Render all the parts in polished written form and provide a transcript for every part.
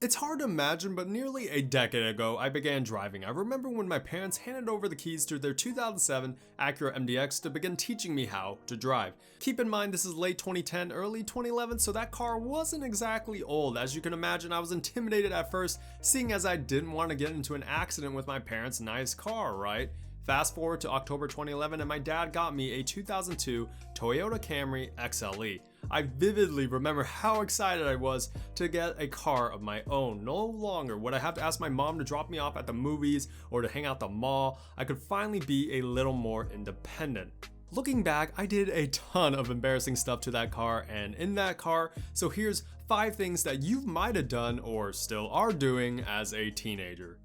It's hard to imagine, but nearly a decade ago, I began driving. I remember when my parents handed over the keys to their 2007 Acura MDX to begin teaching me how to drive. Keep in mind, this is late 2010, early 2011, so that car wasn't exactly old. As you can imagine, I was intimidated at first, seeing as I didn't want to get into an accident with my parents' nice car, right? Fast forward to October 2011 and my dad got me a 2002 Toyota Camry XLE. I vividly remember how excited I was to get a car of my own. No longer would I have to ask my mom to drop me off at the movies or to hang out the mall. I could finally be a little more independent. Looking back, I did a ton of embarrassing stuff to that car and in that car, so here's 5 things that you might have done or still are doing as a teenager.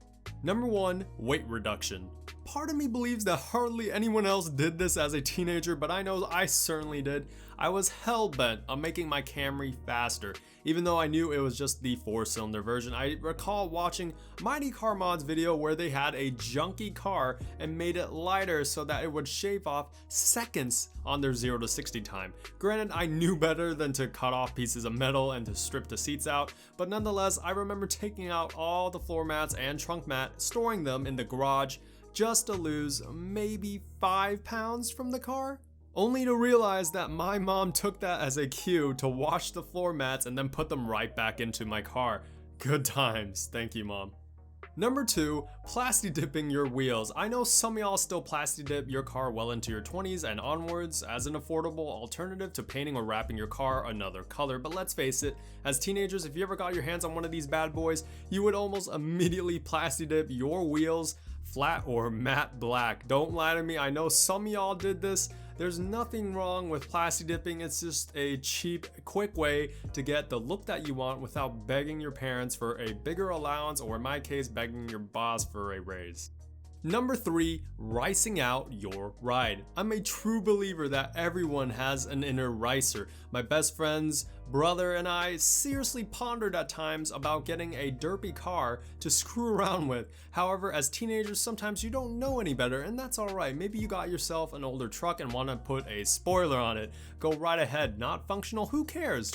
Number 1, weight reduction. Part of me believes that hardly anyone else did this as a teenager, but I know I certainly did. I was hell-bent on making my Camry faster, even though I knew it was just the 4-cylinder version. I recall watching Mighty Car Mod's video where they had a junky car and made it lighter so that it would shave off seconds on their 0 to 60 time. Granted, I knew better than to cut off pieces of metal and to strip the seats out, but nonetheless, I remember taking out all the floor mats and trunk mat, storing them in the garage, just to lose maybe 5 pounds from the car. Only to realize that my mom took that as a cue to wash the floor mats and then put them right back into my car. Good times. Thank you, Mom. Number 2, plasti dipping your wheels. I know some of y'all still plasti dip your car well into your 20s and onwards as an affordable alternative to painting or wrapping your car another color, but let's face it, as teenagers, if you ever got your hands on one of these bad boys, you would almost immediately plasti dip your wheels flat or matte black. Don't lie to me, I know some of y'all did this. There's nothing wrong with plasti dipping, it's just a cheap, quick way to get the look that you want without begging your parents for a bigger allowance, or in my case, begging your boss for a raise. Number 3, ricing out your ride. I'm a true believer that everyone has an inner ricer. My best friend's brother and I seriously pondered at times about getting a derpy car to screw around with. However, as teenagers, sometimes you don't know any better, and that's alright. Maybe you got yourself an older truck and want to put a spoiler on it. Go right ahead. Not functional, who cares?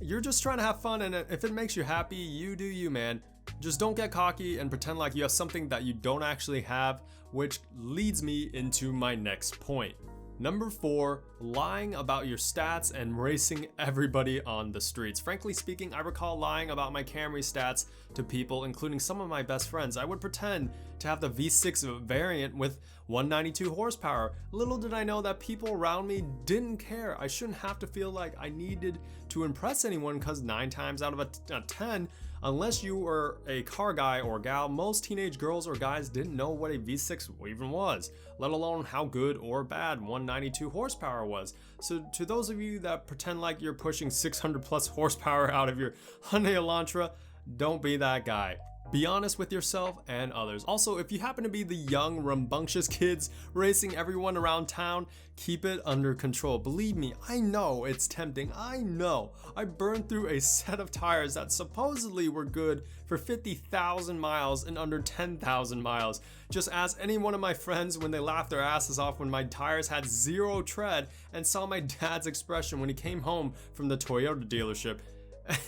You're just trying to have fun, and if it makes you happy, you do you, man. Just don't get cocky and pretend like you have something that you don't actually have, which leads me into my next point. Number 4, lying about your stats and racing everybody on the streets. Frankly speaking, I recall lying about my Camry stats to people, including some of my best friends. I would pretend to have the V6 variant with 192 horsepower. Little did I know that people around me didn't care. I shouldn't have to feel like I needed to impress anyone, because 9 times out of a 10, unless you were a car guy or gal, most teenage girls or guys didn't know what a V6 even was, let alone how good or bad 192 horsepower was. So to those of you that pretend like you're pushing 600 plus horsepower out of your Hyundai Elantra, don't be that guy. Be honest with yourself and others. Also, if you happen to be the young, rambunctious kids racing everyone around town, keep it under control. Believe me, I know it's tempting. I know. I burned through a set of tires that supposedly were good for 50,000 miles in under 10,000 miles. Just ask any one of my friends when they laughed their asses off when my tires had 0 tread, and saw my dad's expression when he came home from the Toyota dealership.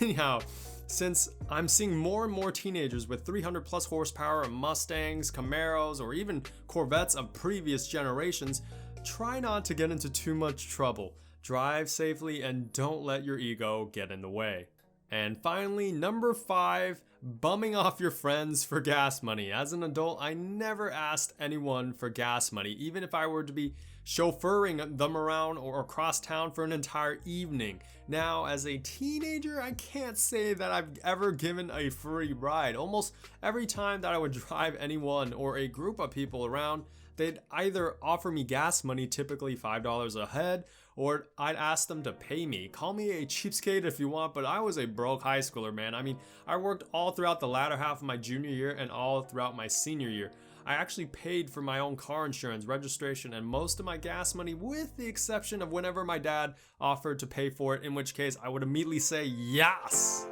Anyhow, since I'm seeing more and more teenagers with 300 plus horsepower Mustangs, Camaros, or even Corvettes of previous generations, try not to get into too much trouble. Drive safely and don't let your ego get in the way. And finally, number 5, bumming off your friends for gas money. As an adult, I never asked anyone for gas money, even if I were to be chauffeuring them around or across town for an entire evening. Now, as a teenager, I can't say that I've ever given a free ride. Almost every time that I would drive anyone or a group of people around, they'd either offer me gas money, typically $5 a head, or I'd ask them to pay me. Call me a cheapskate if you want, but I was a broke high schooler, man. I mean, I worked all throughout the latter half of my junior year and all throughout my senior year. I actually paid for my own car insurance, registration, and most of my gas money, with the exception of whenever my dad offered to pay for it, in which case I would immediately say yes.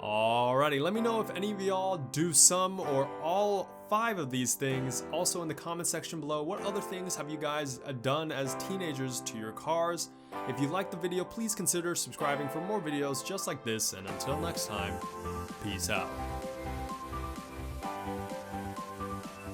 Alrighty, let me know if any of y'all do some or all 5 of these things. Also in the comment section below, what other things have you guys done as teenagers to your cars? If you liked the video, please consider subscribing for more videos just like this, and until next time, peace out.